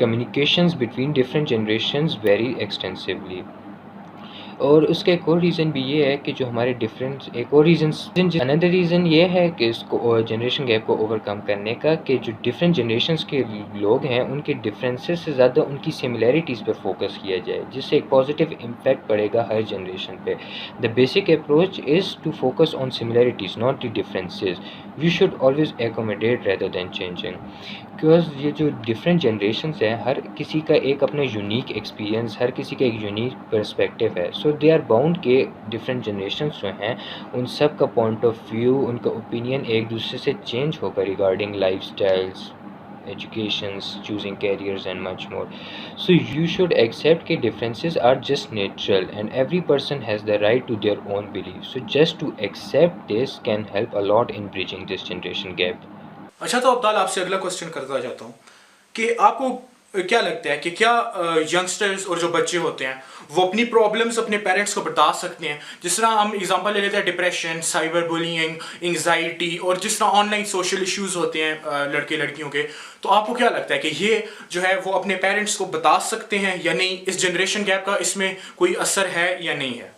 communications between different generations vary extensively. اور اس کا ایک اور ریزن بھی یہ ہے کہ جو ہمارے ڈفرینس ایک اور اندر ریزن یہ ہے کہ اس کو جنریشن گیپ کو اوور کم کرنے کا کہ جو ڈفرینٹ جنریشنس کے لوگ ہیں ان کے ڈفرینسز سے زیادہ ان کی سملیرٹیز پہ فوکس کیا جائے، جس سے ایک پازیٹیو امپیکٹ پڑے گا ہر جنریشن پہ. The basic approach is to focus on similarities not the differences. We should always accommodate rather than changing. Because یہ جو ڈفرینٹ جنریشنس ہیں ہر کسی کا ایک اپنا یونیک ایکسپیرینس، ہر کسی کا ایک یونیک پرسپیکٹیو ہے. سو دے آر باؤنڈ کہ ڈفرینٹ جنریشنس جو ہیں ان سب کا پوائنٹ آف ویو، ان کا اوپینین ایک دوسرے سے چینج ہوگا regarding lifestyles, educations, choosing careers and much more. So you should accept کہ differences are just natural and every person has the right to their own belief. So just to accept this can help a lot in bridging this generation gap. اچھا، تو عبدال آپ سے اگلا question کرتا جاتا ہوں کہ آپ کو کیا لگتا ہے کہ کیا ینگسٹرز اور جو بچے ہوتے ہیں وہ اپنی پرابلمس اپنے پیرنٹس کو بتا سکتے ہیں؟ جس طرح ہم اگزامپل لے لیتے ہیں ڈپریشن، سائبر بولینگ، انگزائٹی، اور جس طرح آن لائن سوشل ایشوز ہوتے ہیں لڑکے لڑکیوں کے، تو آپ کو کیا لگتا ہے کہ یہ جو ہے وہ اپنے پیرنٹس کو بتا سکتے ہیں یا نہیں؟ اس جنریشن گیپ کا اس میں کوئی اثر ہے یا نہیں ہے؟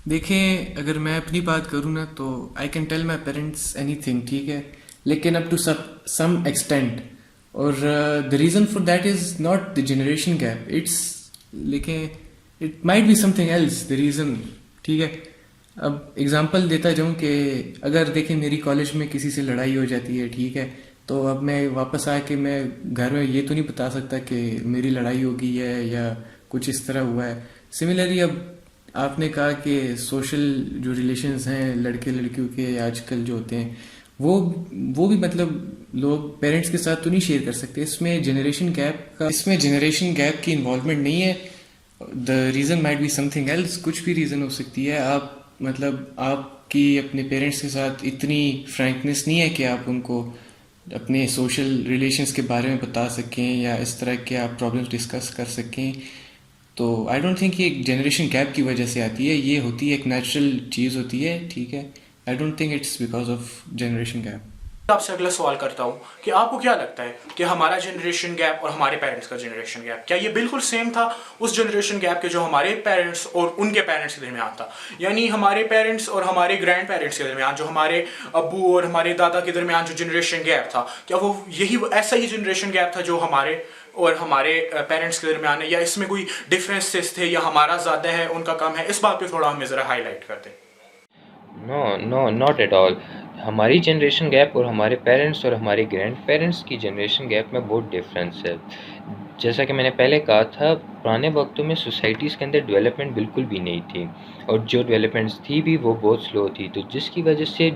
دیکھیں، اگر میں اپنی بات کروں نا تو I can tell my parents اینی تھنگ، ٹھیک ہے، لیکن اپ ٹو سم ایکسٹینٹ. اور the reason for that is not the generation gap, it's لیکن it might be something else the reason, ٹھیک ہے. اب اگزامپل دیتا جاؤں کہ اگر دیکھیں میری کالج میں کسی سے لڑائی ہو جاتی ہے، ٹھیک ہے، تو اب میں واپس آ کے میں گھر میں یہ تو نہیں بتا سکتا کہ میری لڑائی ہو گئی ہے یا کچھ اس طرح ہوا ہے. سملرلی اب آپ نے کہا کہ سوشل جو ریلیشنز ہیں لڑکے لڑکیوں کے آج کل جو ہوتے ہیں وہ بھی مطلب لوگ پیرنٹس کے ساتھ تو نہیں شیئر کر سکتے. اس میں جنریشن گیپ کی انوالومنٹ نہیں ہے. The reason might be something else, کچھ بھی ریزن ہو سکتی ہے. آپ کی اپنے پیرنٹس کے ساتھ اتنی فرینکنیس نہیں ہے کہ آپ ان کو اپنے سوشل ریلیشنز کے بارے میں بتا سکیں یا اس طرح کے آپ پرابلمس ڈسکس کر سکیں. تو آئی ڈونٹ تھنک یہ جنریشن گیپ کی وجہ سے آتی ہے، یہ ہوتی ہے ایک نیچرل چیز ہوتی ہے، ٹھیک ہے. I don't think it's because of generation gap. آپ سے اگلا سوال کرتا ہوں کہ آپ کو کیا لگتا ہے کہ ہمارا جنریشن گیپ اور ہمارے پیرنٹس کا جنریشن گیپ کیا یہ بالکل سیم تھا اس جنریشن گیپ کے جو ہمارے پیرنٹس اور ان کے پیرنٹس کے درمیان تھا؟ یعنی ہمارے پیرنٹس اور ہمارے گرینڈ پیرنٹس کے درمیان، جو ہمارے ابو اور ہمارے دادا کے درمیان جو جنریشن گیپ تھا، کیا وہ ایسا ہی جنریشن گیپ تھا جو ہمارے اور ہمارے پیرنٹس کے درمیان ہے، یا اس میں کوئی ڈفرینسز تھے یا ہمارا زیادہ ہے ان کا کم ہے؟ اس بات پہ تھوڑا ہمیں ذرا ہائی لائٹ کرتے. نو ناٹ ایٹ آل. ہماری جنریشن گیپ اور ہمارے پیرنٹس اور ہمارے گرینڈ پیرنٹس کی جنریشن گیپ میں بہت ڈفرینس ہے. جیسا کہ میں نے پہلے کہا تھا، پرانے وقتوں میں سوسائٹیز کے اندر ڈیولپمنٹ بالکل بھی نہیں تھی، اور جو ڈیولپمنٹس تھی بھی وہ بہت سلو تھی. تو جس کی وجہ سے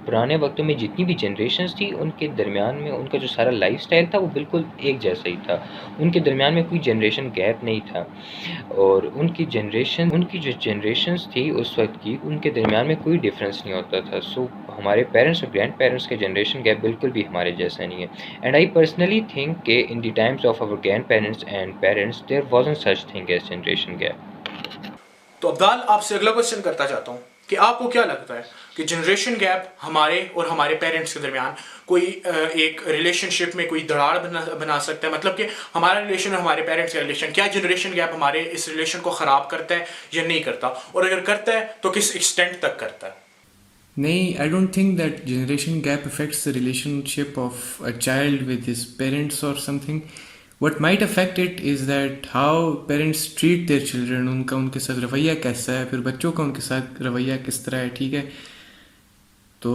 پرانے وقتوں میں جتنی بھی جنریشنز تھی ان کے درمیان میں ان کا جو سارا لائف سٹائل تھا وہ بالکل ایک جیسا ہی تھا. ان کے درمیان میں کوئی جنریشن گیپ نہیں تھا، اور ان کی جو جنریشنز تھی اس وقت کی، ان کے درمیان میں کوئی ڈفرینس نہیں ہوتا تھا. سو ہمارے پیرنٹس اور گرینڈ پیرنٹس کے جنریشن گیپ بالکل بھی ہمارے جیسا نہیں ہے. اینڈ آئی پرسنلی تھنک کہ in the times of our grandparents and parents there wasn't such thing as generation gap. تو عبدال آپ سے اگلا کوشچن کرتا چاہتا ہوں کہ آپ کو کیا لگتا ہے کہ جنریشن گیپ ہمارے اور ہمارے پیرنٹس کے درمیان کوئی ایک ریلیشن شپ میں کوئی دراڑ بنا سکتا ہے؟ مطلب کہ ہمارا ریلیشن اور ہمارے پیرنٹس کا ریلیشن، کیا جنریشن گیپ ہمارے اس ریلیشن کو خراب کرتا ہے یا نہیں کرتا؟ اور اگر کرتا ہے تو کس ایکسٹینٹ تک کرتا ہے؟ نہیں, I don't think that generation gap affects the relationship of a child with his parents or something. What might affect it is that how parents treat their children, ان کے ساتھ رویہ کیسا ہے, پھر بچوں کا ان کے ساتھ رویہ کس طرح ہے. ٹھیک ہے, تو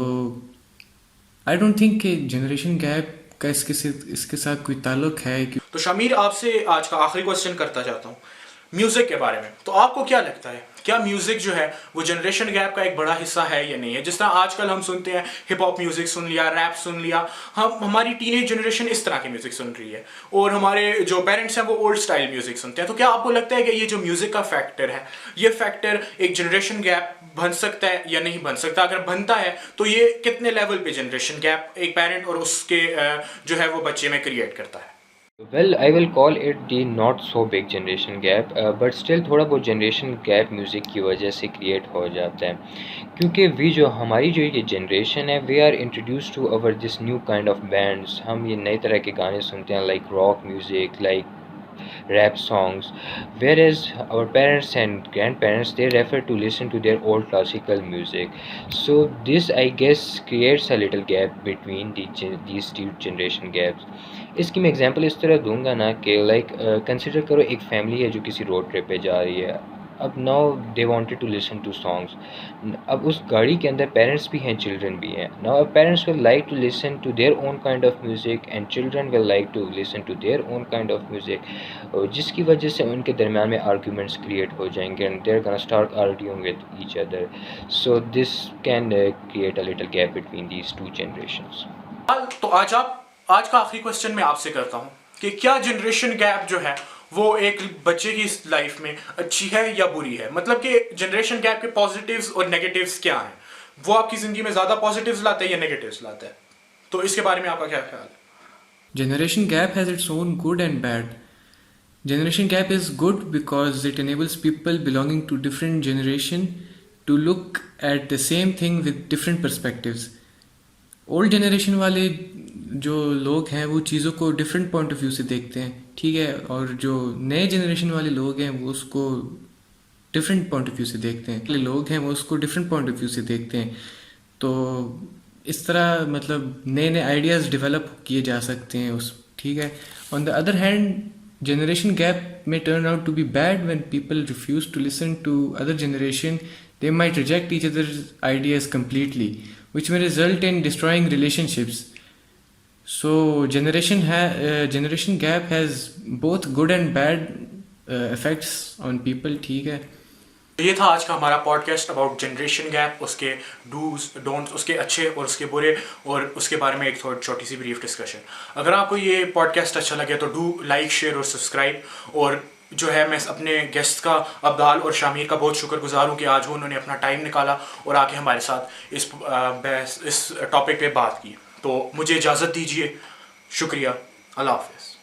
آئی ڈونٹ تھنک کہ جنریشن گیپ کا اس کے ساتھ کوئی تعلق ہے. تو شامیر آپ سے آج کا آخری کوسچن کرتا چاہتا ہوں میوزک کے بارے میں. تو آپ کو کیا لگتا ہے, کیا میوزک جو ہے وہ جنریشن گیپ کا ایک بڑا حصہ ہے یا نہیں ہے؟ جس طرح آج کل ہم سنتے ہیں ہپ ہاپ میوزک سن لیا, ریپ سن لیا, ہماری ٹین ایج جنریشن اس طرح کے میوزک سن رہی ہے, اور ہمارے جو پیرنٹس ہیں وہ اولڈ اسٹائل میوزک سنتے ہیں. تو کیا آپ کو لگتا ہے کہ یہ جو میوزک کا فیکٹر ہے, یہ فیکٹر ایک جنریشن گیپ بن سکتا ہے یا نہیں بن سکتا؟ اگر بنتا ہے تو یہ کتنے لیول پہ جنریشن گیپ ایک پیرنٹ اور اس کے جو ہے وہ بچے میں کریٹ کرتا ہے؟ Well, I will call it the not so big generation gap, but still تھوڑا بہت جنریشن گیپ میوزک کی وجہ سے کریٹ ہو جاتا ہے, کیونکہ ہماری جو یہ جنریشن ہے we are introduce to over this new kind of bands. ہم یہ نئے طرح کے گانے سنتے ہیں like rock music, like rap songs, whereas our parents and grandparents they refer to listen to their old classical music. So this I guess creates a little gap between these two generation gaps. اس کی میں example اس طرح دوں گا نا کہ like consider کرو ایک family ہے جو کسی روڈ ٹرپ پہ جا رہی ہے. اب now they wanted to listen to songs. اب اس گاڑی کے اندر پیرنٹس بھی ہیں, چلڈرن بھی ہیں. Now parents will like to listen to their own kind of music and children will like to listen to their own kind of music, جس کی وجہ سے ان کے درمیان میں آرگیومنٹس کریٹ ہو جائیں گے and they are gonna start arguing with each other. So this can create a little gap between these two generations. تو آج کا آخری کوسچن میں آپ سے کرتا ہوں کہ کیا جنریشن گیپ جو ہے وہ ایک بچے کی لائف میں اچھی ہے یا بری ہے؟ مطلب کہ جنریشن گیپ کے پازیٹیوز اور نیگیٹیوز کیا ہیں؟ وہ آپ کی زندگی میں زیادہ پازیٹیوز لاتا ہے یا نیگیٹیوز لاتا ہے؟ تو اس کے بارے میں آپ کا کیا خیال ہے؟ Generation gap has its own good and bad. Generation gap is good because it enables people belonging to different generation to look at the same thing with different perspectives. Old generation والے جو لوگ ہیں وہ چیزوں کو different point of view سے دیکھتے ہیں, ٹھیک ہے, اور جو نئے جنریشن والے لوگ ہیں وہ اس کو ڈفرینٹ پوائنٹ آف ویو سے دیکھتے ہیں. تو اس طرح مطلب نئے آئیڈیاز ڈیولپ کیے جا سکتے ہیں ٹھیک ہے. On the other hand generation gap may turn out to be bad when people refuse to listen to other generation. They might reject each other's ideas completely, which may result in destroying relationships. So generation gap has both good and bad effects on people. ٹھیک ہے, یہ تھا آج کا ہمارا podcast about generation gap, اس کے dos don'ts, اس کے اچھے اور اس کے برے, اور اس کے بارے میں ایک چھوٹی سی بریف ڈسکشن. اگر آپ کو یہ پوڈ کاسٹ اچھا لگے تو ڈو لائک, شیئر اور سبسکرائب. اور جو ہے میں اپنے گیسٹ کا, عبدال اور شامیر کا بہت شکر گزار ہوں کہ آج انہوں نے اپنا ٹائم نکالا اور آ کے ہمارے ساتھ اس ٹاپک پہ بات کی. تو مجھے اجازت دیجیے. شکریہ. اللہ حافظ.